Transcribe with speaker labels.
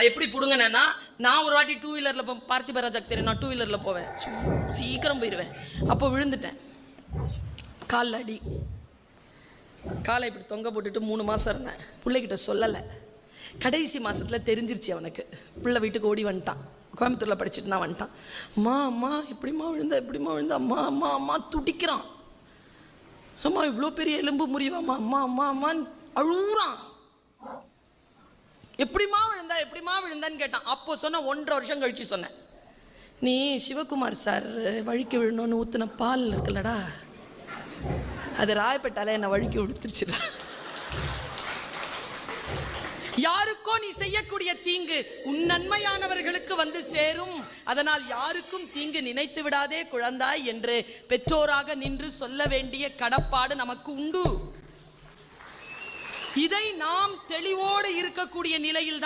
Speaker 1: எப்படி புடுங்கினேன்னா, நான் ஒரு வாட்டி டூ வீலரில் பார்த்திப ராஜாக்கு தெரியும், நான் டூ வீலரில் போவேன், சீக்கிரம் போயிடுவேன். அப்போ விழுந்துட்டேன், காலில் அடி. காலை இப்படி தொங்க போட்டுட்டு 3 மாதம் இருந்தேன். பிள்ளைகிட்ட சொல்லலை. கடைசி மாதத்தில் தெரிஞ்சிருச்சு அவனுக்கு. பிள்ளை வீட்டுக்கு ஓடி வந்துட்டான். கோயம்புத்தூரில் படிச்சுட்டு நான் வந்துட்டான். அம்மா அம்மா எப்படிம்மா விழுந்தா, எப்படிம்மா விழுந்தா, அம்மா அம்மா அம்மா துடிக்கிறான். அம்மா இவ்வளோ பெரிய எலும்பு முறிவாம்மா, அம்மா அம்மா அம்மான்னு அழுகுறான். எப்படிமா விழுந்தா, எப்படிமா விழுந்தான்னு கேட்டான். அப்போ சொன்ன 1.5 வருஷம் கழிச்சு சொன்னேன், நீ சிவகுமார் சார் வழுக்கி விழணும்னு ஊற்றின பால் இருக்குல்லடா, அது ராயப்பட்டாலே என்னை வழுக்கி விழுத்துருச்சுடா. யாருக்கோ நீ செய்யக்கூடிய தீங்கு உன் நன்மையானவர்களுக்கு வந்து சேரும். அதனால் யாருக்கும் தீங்கு நினைத்து விடாதே குழந்தாய் என்று பெற்றோராக நின்று சொல்ல வேண்டிய கடப்பாடு நமக்கு உண்டு. இதை நாம் தெளிவோடு இருக்கக்கூடிய நிலையில்